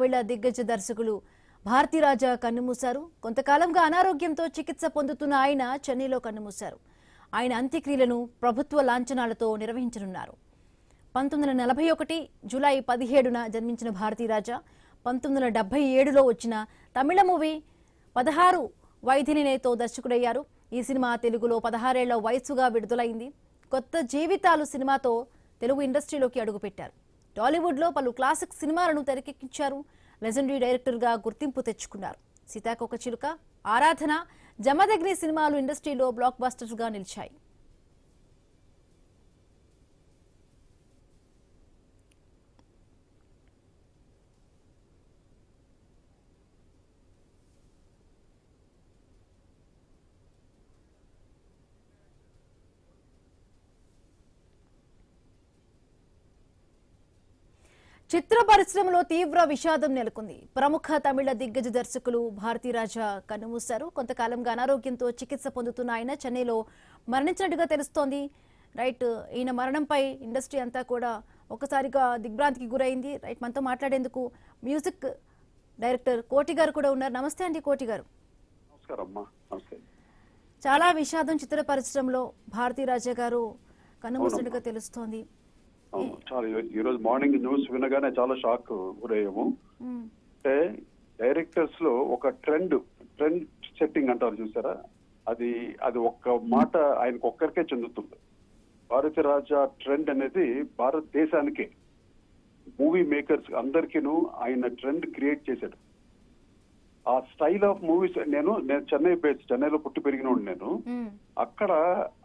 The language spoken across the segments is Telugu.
తమిళ దిగ్గజ దర్శకులు భారతీరాజా కన్నుమూశారు. కొంతకాలంగా అనారోగ్యంతో చికిత్స పొందుతున్న ఆయన చెన్నైలో కన్నుమూశారు. ఆయన అంత్యక్రియలను ప్రభుత్వ లాంఛనాలతో నిర్వహించనున్నారు. 1941 జూలై 17న జన్మించిన భారతీరాజా 1977లో వచ్చిన తమిళ మూవీ 16 వైథినినేతో దర్శకుడయ్యారు. ఈ సినిమా తెలుగులో 16 ఏళ్ల వయసుగా విడుదలైంది. కొత్త జీవితాలు సినిమాతో తెలుగు ఇండస్ట్రీలోకి అడుగుపెట్టారు. టాలీవుడ్లో పలు క్లాసిక్ సినిమాలను తెరకెక్కించారు. లెజెండరీ డైరెక్టర్గా గుర్తింపు తెచ్చుకున్నారు. సీతాకోకచిలుక, ఆరాధన, జమదగ్ని సినిమాలు ఇండస్ట్రీలో బ్లాక్ బస్టర్స్గా నిలిచాయి. చిత్ర పరిశ్రమలో తీవ్ర విషాదం నెలకొంది. ప్రముఖ తమిళ దిగ్గజ దర్శకులు భారతీరాజా కన్నుమూశారు. కొంతకాలంగా అనారోగ్యంతో చికిత్స పొందుతున్న ఆయన చెన్నైలో మరణించినట్టుగా తెలుస్తోంది. రైట్, ఈయన మరణంపై ఇండస్ట్రీ అంతా కూడా ఒకసారిగా దిగ్భ్రాంతికి గురైంది. రైట్, మనతో మాట్లాడేందుకు మ్యూజిక్ డైరెక్టర్ కోటి గారు కూడా ఉన్నారు. నమస్తే అండి కోటి గారు. చాలా విషాదం చిత్ర పరిశ్రమలో భారతీరాజా గారు కన్నుమూసినట్టుగా తెలుస్తోంది. చాలా ఈ రోజు మార్నింగ్ న్యూస్ వినగానే చాలా షాక్ గురయ్యాము. అంటే డైరెక్టర్స్ లో ఒక ట్రెండ్ సెట్టింగ్ అంటారు చూసారా, అది ఒక్క మాట ఆయనకు ఒక్కరికే చెందుతుంది. భారతీరాజా ట్రెండ్ అనేది భారతదేశానికే, మూవీ మేకర్స్ అందరికీను ఆయన ట్రెండ్ క్రియేట్ చేశాడు. ఆ స్టైల్ ఆఫ్ మూవీస్ నేను చెన్నైలో పుట్టి పెరిగినోడు. నేను అక్కడ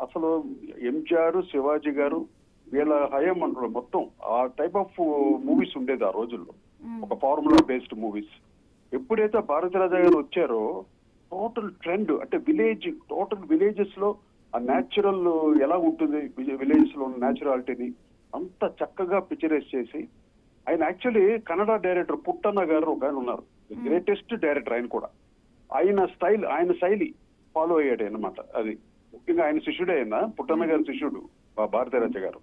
అసలు ఎంజిఆర్, శివాజీ గారు వీళ్ళ హయం అంటారు మొత్తం ఆ టైప్ ఆఫ్ మూవీస్ ఉండేది ఆ రోజుల్లో, ఒక ఫార్ములా బేస్డ్ మూవీస్. ఎప్పుడైతే భారతీరాజా గారు వచ్చారో టోటల్ ట్రెండ్ అంటే టోటల్ విలేజెస్ లో ఆ న్యాచురల్ ఎలా ఉంటుంది, విలేజెస్ లో న్యాచురాలిటీని అంత చక్కగా పిక్చరైజ్ చేసి ఆయన యాక్చువల్లీ కన్నడ డైరెక్టర్ పుట్టన్న గారు ఒక ఆయన ఉన్నారు, గ్రేటెస్ట్ డైరెక్టర్. ఆయన కూడా ఆయన శైలి ఫాలో అయ్యాడు అన్నమాట. అది ముఖ్యంగా ఆయన శిష్యుడే, ఆయన పుట్టన్న గారి శిష్యుడు భారతీరాజా గారు.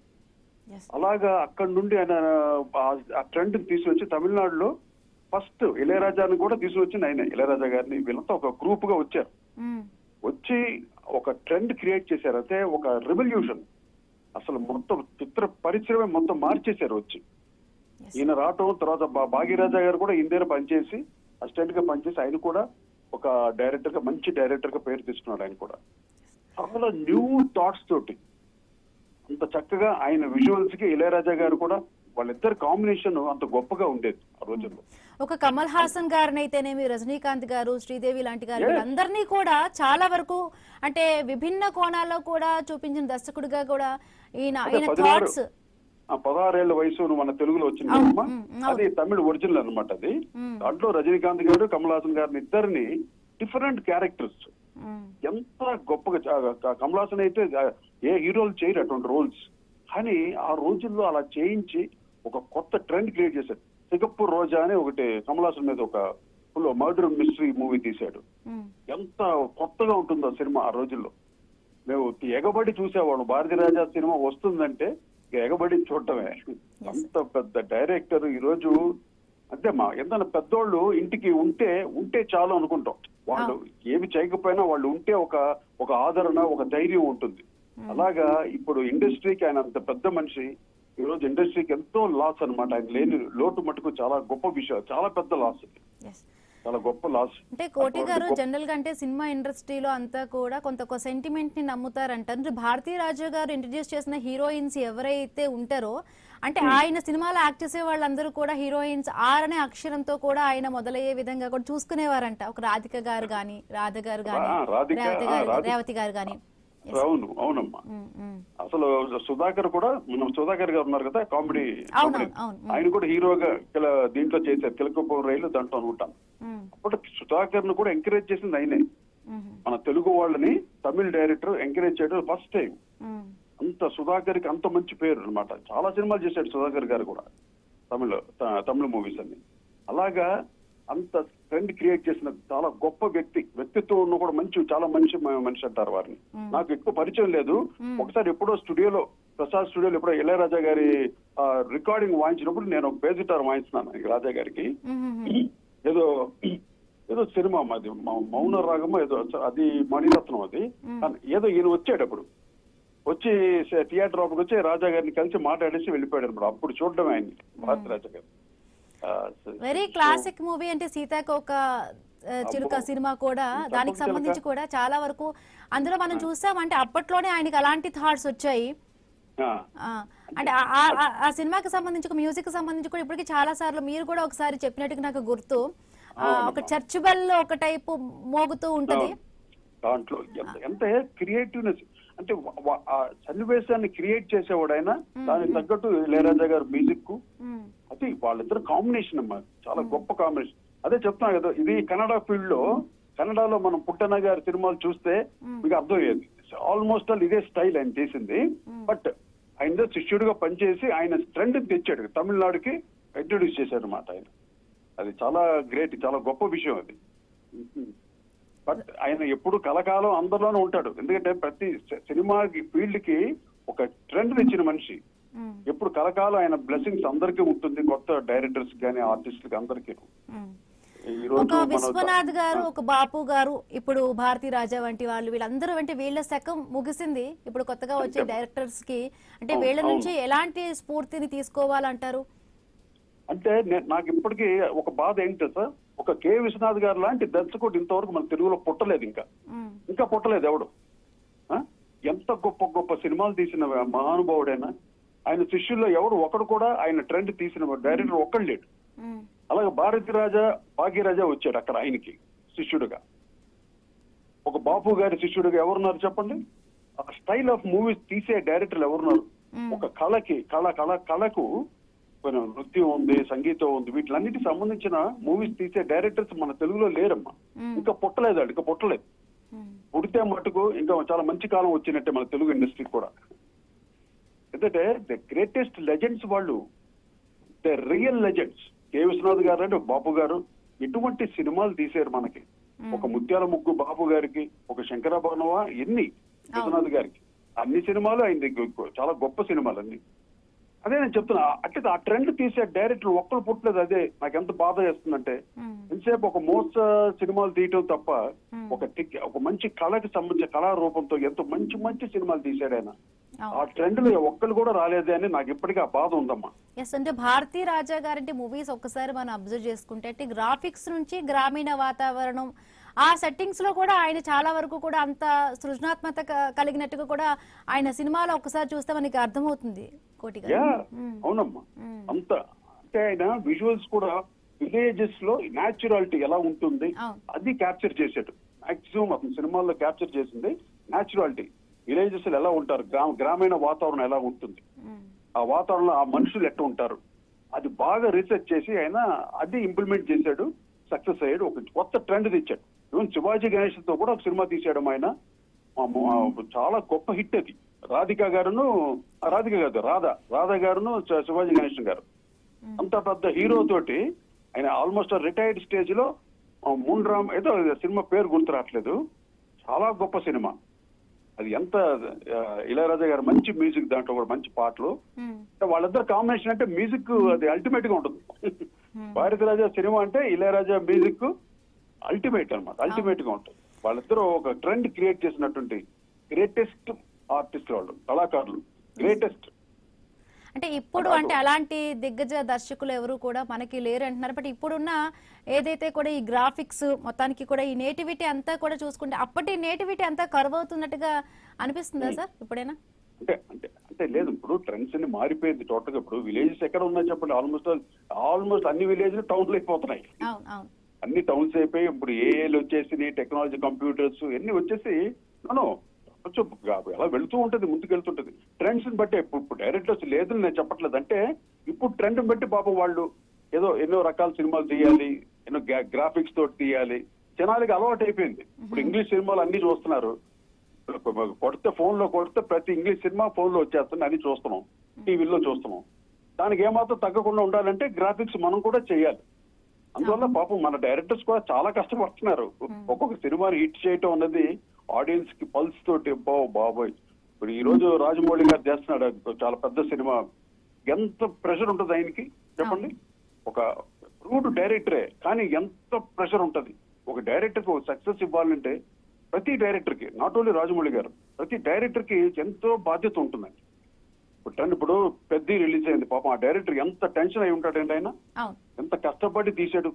అలాగా అక్కడి నుండి ఆయన ఆ ట్రెండ్ తీసుకొచ్చి తమిళనాడులో ఫస్ట్ ఇళయరాజాని కూడా తీసుకొచ్చింది ఆయన. ఇళయరాజా గారిని వీళ్ళంతా ఒక గ్రూప్ గా వచ్చారు, వచ్చి ఒక ట్రెండ్ క్రియేట్ చేశారు. అయితే ఒక రెవల్యూషన్, అసలు మొత్తం చిత్ర పరిశ్రమ మొత్తం మార్చేశారు వచ్చి. ఈయన రావటం తర్వాత భాగ్యరాజా గారు కూడా ఈయన దగ్గర పనిచేసి అసిస్టెంట్ గా పనిచేసి ఆయన కూడా ఒక డైరెక్టర్ గా, మంచి డైరెక్టర్ గా పేరు తీసుకున్నాడు. ఆయన కూడా చాలా న్యూ థాట్స్ తోటి అంత చక్కగా ఆయన విజువల్స్ కి ఇళయరాజా గారు కూడా వాళ్ళిద్దరు కాంబినేషన్ అంత గొప్పగా ఉండేది ఆ రోజుల్లో. ఒక కమల్ హాసన్ గారిని అయితేనేమి, రజనీకాంత్ గారు, శ్రీదేవి లాంటి గారు అందరినీ కూడా చాలా వరకు అంటే విభిన్న కోణాల్లో కూడా చూపించిన దర్శకుడిగా కూడా ఈయన థాట్స్. 16 ఏళ్ల వయసు మన తెలుగులో వచ్చింది, అది తమిళ ఒరిజినల్ అనమాట. అది దాంట్లో రజనీకాంత్ గారు, కమల్ హాసన్ గారిని ఇద్దరిని డిఫరెంట్ క్యారెక్టర్స్ ఎంత గొప్పగా. కమల్ హాసన్ అయితే ఏ హీరోలు చేయరు అటువంటి రోల్స్, కానీ ఆ రోజుల్లో అలా చేయించి ఒక కొత్త ట్రెండ్ క్రియేట్ చేశాడు. సిగప్పూర్ రోజా అని ఒకటి కమల్ హాసన్ మీద ఒక ఫుల్ మర్డర్ మిస్టరీ మూవీ తీశాడు. ఎంత కొత్తగా ఉంటుందో సినిమా ఆ రోజుల్లో. మేము ఎగబడి చూసేవాళ్ళం. భారతీరాజా సినిమా వస్తుందంటే ఎగబడి చూడటమే. అంత పెద్ద డైరెక్టర్ ఈ రోజు అంటే ఎంత పెద్దోళ్ళు ఇంటికి ఉంటే చాలు అనుకుంటాం. వాళ్ళు ఏమి చేయకపోయినా వాళ్ళు ఉంటే ఒక ఆదరణ, ఒక ధైర్యం ఉంటుంది. అలాగా ఇప్పుడు ఇండస్ట్రీకి ఆయన అంత పెద్ద మనిషి. ఈ రోజు ఇండస్ట్రీకి ఎంతో లాస్ అనమాట. ఆయన లేని లోటు మటుకు చాలా గొప్ప విషయం, చాలా పెద్ద లాస్, చాలా గొప్ప లాస్. అంటే కోటి గారు జనరల్ గా అంటే సినిమా ఇండస్ట్రీలో అంతా కూడా కొంత సెంటిమెంట్ ని నమ్ముతారంటారు. భారతీరాజా గారు ఇంట్రడ్యూస్ చేసిన హీరోయిన్స్ ఎవరైతే ఉంటారో అంటే ఆయన సినిమాలో యాక్ట్ చేసే వాళ్ళందరూ కూడా హీరోయిన్స్ ఆర్ అనే అక్షరంతో కూడా ఆయన మొదలయ్యే విధంగా కూడా చూసుకునేవారంట. ఒక రాధిక గారు గాని, రాధ గారు గాని, రేవతి గారు గాని. అవును, అవునమ్మా. అసలు సుధాకర్ కూడా, మనం సుధాకర్ గారు ఉన్నారు కదా కామెడీ, ఆయన కూడా హీరోగా దీంట్లో చేశారు. కిలకపూర్ రైలు దాంట్లో అనుకుంటాను. అప్పుడు సుధాకర్ ను కూడా ఎంకరేజ్ చేసింది ఆయనే. మన తెలుగు వాళ్ళని తమిళ డైరెక్టర్ ఎంకరేజ్ చేయడం ఫస్ట్ టైం. అంత సుధాకర్ కి అంత మంచి పేరు అనమాట. చాలా సినిమాలు చేశాడు సుధాకర్ గారు కూడా తమిళ మూవీస్ అన్ని. అలాగా అంత ట్రెండ్ క్రియేట్ చేసిన చాలా గొప్ప వ్యక్తిత్వం ఉన్న కూడా చాలా మంచి మనిషి అంటారు వారిని. నాకు ఎక్కువ పరిచయం లేదు. ఒకసారి ఎప్పుడో స్టూడియోలో ప్రసాద్ స్టూడియోలో ఎప్పుడో ఇళయరాజా గారి రికార్డింగ్ వాయించినప్పుడు నేను ఒక బేసిటార్ వాయిస్తున్నాను రాజా గారికి. ఏదో ఏదో సినిమా అది మౌన రాగమో ఏదో, అది మణిరత్నం అది. ఏదో ఈయన వచ్చాడు అప్పుడు, వచ్చి థియేటర్ లోపలికి వచ్చి రాజా గారిని కలిసి మాట్లాడేసి వెళ్ళిపోయాడు అనమాట. అప్పుడు చూడడం ఆయన్ని భారతి రాజా గారు. వెరీ క్లాసిక్ మూవీ అంటే సీతాకోక చిలుక సినిమా కూడా, దానికి సంబంధించి కూడా చాలా వరకు అందులో మనం చూసామంటే అప్పట్లోనే ఆయనకి అలాంటి థాట్స్ వచ్చాయి. అంటే ఆ సినిమాకి సంబంధించి మ్యూజిక్ సంబంధించి కూడా ఇప్పటికీ చాలా సార్లు మీరు కూడా ఒకసారి చెప్పినట్టుగా నాకు గుర్తు, ఒక చర్చ్ బెల్ ఒక టైపు మోగుతూ ఉంటది దాంట్లో. ఎంత క్రియేటివ్నెస్ అంటే ఆ సన్నివేశాన్ని క్రియేట్ చేసేవాడు ఆయన. దానికి తగ్గట్టు ఇళయరాజా గారు మ్యూజిక్, అది వాళ్ళిద్దరు కాంబినేషన్ అమ్మా, చాలా గొప్ప కాంబినేషన్. అదే చెప్తున్నా కదా, ఇది కన్నడ ఫీల్డ్ లో, కన్నడలో మనం పుట్టన్న గారి సినిమాలు చూస్తే మీకు అర్థమయ్యేది. ఆల్మోస్ట్ ఆల్ ఇదే స్టైల్ ఆయన చేసింది. బట్ ఆయన శిష్యుడిగా పనిచేసి ఆయన ట్రెండ్ తెచ్చాడు, తమిళనాడుకి ఇంట్రొడ్యూస్ చేశాడు అనమాట ఆయన. అది చాలా గ్రేట్, చాలా గొప్ప విషయం అది. బట్ ఆయన ఎప్పుడు కలకాలం అందరిలోనూ ఉంటాడు, ఎందుకంటే ప్రతి సినిమా ఫీల్డ్ కి ఒక ట్రెండ్ తెచ్చిన మనిషి. ఎప్పుడు కలకాలం ఆయన బ్లెస్సింగ్స్ అందరికీ ఉంటుంది, కొత్త డైరెక్టర్స్ కానీ ఆర్టిస్టులకి అందరికీ. ఒక విశ్వనాథ్ గారు, ఒక బాపు గారు, ఇప్పుడు భారతీ రాజా వంటి వాళ్ళు, వీళ్ళందరూ అంటే వీళ్ళ శకం ముగిసింది. ఇప్పుడు కొత్తగా వచ్చే డైరెక్టర్స్ కి అంటే వీళ్ళ నుంచి ఎలాంటి స్ఫూర్తిని తీసుకోవాలంటారు? అంటే నాకు ఇప్పటికీ ఒక బాధ ఏంటో సార్, ఒక కె విశ్వనాథ్ గారు లాంటి దర్శకుడు ఇంతవరకు మన తెలుగులో పుట్టలేదు, ఇంకా పుట్టలేదు ఎవడు. ఎంత గొప్ప గొప్ప సినిమాలు తీసిన మహానుభావుడైనా, ఆయన శిష్యుల్లో ఎవడు ఒకడు కూడా ఆయన ట్రెండ్ తీసిన డైరెక్టర్ ఒక్కడు లేడు. అలాగే భాగ్యరాజా వచ్చాడు అక్కడ ఆయనకి శిష్యుడుగా. ఒక బాపు గారి శిష్యుడుగా ఎవరున్నారు చెప్పండి? ఆ స్టైల్ ఆఫ్ మూవీస్ తీసే డైరెక్టర్లు ఎవరున్నారు? ఒక కళకు నృత్యం ఉంది, సంగీతం ఉంది, వీటిలన్నిటికి సంబంధించిన మూవీస్ తీసే డైరెక్టర్స్ మన తెలుగులో లేరమ్మా. ఇంకా పుట్టలేదు. పుడితే మటుకు ఇంకా చాలా మంచి కాలం వచ్చినట్టే మన తెలుగు ఇండస్ట్రీ కూడా. ఎందుకంటే ద గ్రేటెస్ట్ లెజెండ్స్ వాళ్ళు, the real legends. K Viswanath గారు అంటే బాబు గారు ఎటువంటి సినిమాలు తీశారు మనకి. ఒక ముత్యాల ముగ్గు బాబు గారికి, ఒక శంకరాభరణవ, ఎన్ని విశ్వనాథ్ గారికి, అన్ని సినిమాలు ఆయన చాలా గొప్ప సినిమాలు అన్ని. అదే నేను చెప్తున్నా, అట్లా ఆ ట్రెండ్ తీసే డైరెక్టర్ ఒక్కరు పుట్టలేదు. అదే నాకు ఎంత బాధ చేస్తుందంటే, ఎంతసేపు ఒక మోస సినిమాలు తీయటం తప్ప ఒక మంచి కళకి సంబంధించిన కళారూపంతో ఎంతో మంచి మంచి సినిమాలు తీశాడు ఆయన. ఆ ట్రెండ్ లో ఒక్కరు కూడా రాలేదే అని నాకు ఇప్పటికీ ఆ బాధ ఉందమ్మా. ఎస్, అంటే భారతీ రాజా గారి మూవీస్ ఒక్కసారి మనం అబ్జర్వ్ చేసుకుంటే అంటే గ్రాఫిక్స్ నుంచి గ్రామీణ వాతావరణం, ఆ సెట్టింగ్స్ లో కూడా ఆయన చాలా వరకు కూడా అంత సృజనాత్మక కలిగినట్టుగా కూడా ఆయన సినిమాలో ఒకసారి చూస్తే మనకి అర్థమవుతుంది. అవునమ్మా, అంత అంటే ఆయన విజువల్స్ కూడా విలేజెస్ లో న్యాచురాలిటీ ఎలా ఉంటుంది అది క్యాప్చర్ చేశాడు. మాక్సిమం అతని సినిమాల్లో క్యాప్చర్ చేసింది న్యాచురాలిటీ. విలేజెస్ లో ఎలా ఉంటారు, గ్రామీణ వాతావరణం ఎలా ఉంటుంది, ఆ వాతావరణంలో ఆ మనుషులు ఎట్లా ఉంటారు, అది బాగా రీసెర్చ్ చేసి ఆయన అది ఇంప్లిమెంట్ చేశాడు. సక్సెస్ అయ్యాడు, ఒక కొత్త ట్రెండ్ తెచ్చాడు. ఈవెన్ శివాజీ గణేష్ తో కూడా ఒక సినిమా తీసాడు ఆయన, చాలా గొప్ప హిట్ అది. రాధా గారును శివాజీ గణేశన్ గారు, అంత పెద్ద హీరో తోటి ఆయన ఆల్మోస్ట్ రిటైర్డ్ స్టేజ్ లో ముండ్రామ్ ఏదో సినిమా పేరు గుర్తు రావట్లేదు, చాలా గొప్ప సినిమా అది. ఎంత ఇళయరాజా గారు మంచి మ్యూజిక్, దాంట్లో కూడా మంచి పాటలు. వాళ్ళిద్దరు కాంబినేషన్ అంటే మ్యూజిక్ అది అల్టిమేట్ గా ఉంటుంది. భారతీ రాజా సినిమా అంటే ఇళయరాజా మ్యూజిక్ అల్టిమేట్ అనమాట, అల్టిమేట్ గా ఉంటుంది. వాళ్ళిద్దరూ ఒక ట్రెండ్ క్రియేట్ చేసినటువంటి గ్రేటెస్ట్ ఆర్టిస్ట్ వాళ్ళు, కళాకారులు, గ్రేటెస్ట్. అంటే ఇప్పుడు అంటే అలాంటి దిగ్గజ దర్శకులు ఎవరు కూడా మనకి లేరు అంటున్నారు. బట్ ఇప్పుడున్న ఏదైతే కూడా ఈ గ్రాఫిక్స్ మొత్తానికి కూడా ఈ నేటివిటీ అంతా కూడా చూసుకుంటే అప్పటి నేటివిటీ అంతా కరువు అవుతున్నట్టుగా అనిపిస్తుందా సార్ ఇప్పుడైనా? అంటే లేదు, ఇప్పుడు ట్రెండ్స్ అన్ని మారిపోయింది టోటల్ గా. ఇప్పుడు విలేజెస్ ఎక్కడ ఉన్నాయి చెప్పండి? ఆల్మోస్ట్ అన్ని విలేజ్లు టౌన్లు అయిపోతున్నాయి. అన్ని టౌన్స్ అయిపోయి ఇప్పుడు ఏఐలు వచ్చేసి, టెక్నాలజీ, కంప్యూటర్స్ ఎన్ని వచ్చేసి కొంచెం ఎలా వెళుతూ ఉంటుంది, ముందుకు వెళ్తుంటది. ట్రెండ్స్ ని బట్టి ఇప్పుడు డైరెక్టర్స్ లేదు నేను చెప్పట్లేదు. అంటే ఇప్పుడు ట్రెండ్ బట్టి పాపం వాళ్ళు ఎన్నో రకాల సినిమాలు తీయాలి, ఎన్నో గ్రాఫిక్స్ తోటి తీయాలి. జనాలకి అలవాటు అయిపోయింది. ఇప్పుడు ఇంగ్లీష్ సినిమాలు అన్ని చూస్తున్నారు. ఫోన్ లో కొడితే ప్రతి ఇంగ్లీష్ సినిమా ఫోన్ లో వచ్చేస్తుంది, అన్ని చూస్తున్నాం, టీవీలో చూస్తున్నాం. దానికి ఏమాత్రం తగ్గకుండా ఉండాలంటే గ్రాఫిక్స్ మనం కూడా చేయాలి. అందువల్ల పాపం మన డైరెక్టర్స్ కూడా చాలా కష్టపడుతున్నారు. ఒక్కొక్క సినిమాని హిట్ చేయటం అన్నది ఆడియన్స్ కి పల్స్ తోటి బాబోయ్ ఇప్పుడు ఈ రోజు రాజమౌళి గారు చేస్తున్నాడు చాలా పెద్ద సినిమా, ఎంత ప్రెషర్ ఉంటుంది ఆయనకి చెప్పండి. ఒక రూడ్ డైరెక్టరే కానీ ఎంత ప్రెషర్ ఉంటుంది. ఒక డైరెక్టర్ కి సక్సెస్ ఇవ్వాలంటే ప్రతి డైరెక్టర్ కి, నాట్ ఓన్లీ రాజమౌళి గారు, ప్రతి డైరెక్టర్ కి ఎంతో బాధ్యత ఉంటుందండి. ఇప్పుడు పెద్ద రిలీజ్ అయింది, పాపం ఆ డైరెక్టర్ ఎంత టెన్షన్ అయి ఉంటాడండి. ఆయన ఎంత కష్టపడి తీసాడు.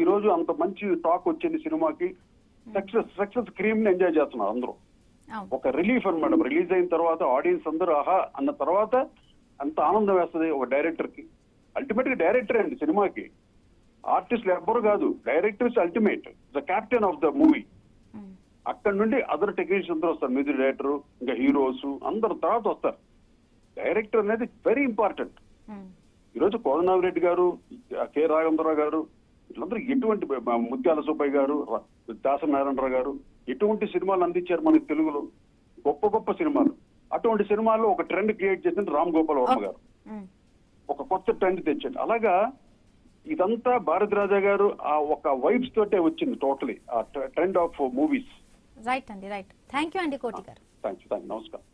ఈ రోజు అంత మంచి టాక్ వచ్చింది సినిమాకి. సక్సెస్ క్రీమ్ ని ఎంజాయ్ చేస్తున్నారు అందరూ. ఒక రిలీఫ్ అన్నమాట. రిలీజ్ అయిన తర్వాత ఆడియన్స్ అందరూ ఆహా అన్న తర్వాత అంత ఆనందం వేస్తుంది ఒక డైరెక్టర్ కి. అల్టిమేట్ గా డైరెక్టర్ అండి సినిమాకి, ఆర్టిస్టులు ఎవ్వరు కాదు. Director is ultimate, the captain of the movie. అక్కడ నుండి అదర్ టెక్నీషియన్స్ అందరూ వస్తారు, మ్యూజిక్ డైరెక్టర్, ఇంకా హీరోస్ అందరు తర్వాత వస్తారు. డైరెక్టర్ అనేది వెరీ ఇంపార్టెంట్. ఈరోజు కోదండరామిరెడ్డి గారు, కె రాఘవేంద్రరావు గారు, వీళ్ళందరూ ఎటువంటి, ముత్యాల సుబ్బయ్య గారు, దాసనారాయణరావు గారు ఎటువంటి సినిమాలు అందించారు మనకి తెలుగులో, గొప్ప గొప్ప సినిమాలు. అటువంటి సినిమాల్లో ఒక ట్రెండ్ క్రియేట్ చేసింది రామ్ గోపాల్ వర్మ గారు, ఒక కొత్త ట్రెండ్ తెచ్చాడు. అలాగా ఇదంతా భారతి రాజా గారు ఆ ఒక వైబ్స్ తోటే వచ్చింది టోటలీ ఆ ట్రెండ్ ఆఫ్ మూవీస్. రైట్ అండి, రైట్. థ్యాంక్ యూ అండి కోటి గారు. థ్యాంక్ యూ, నమస్కారం.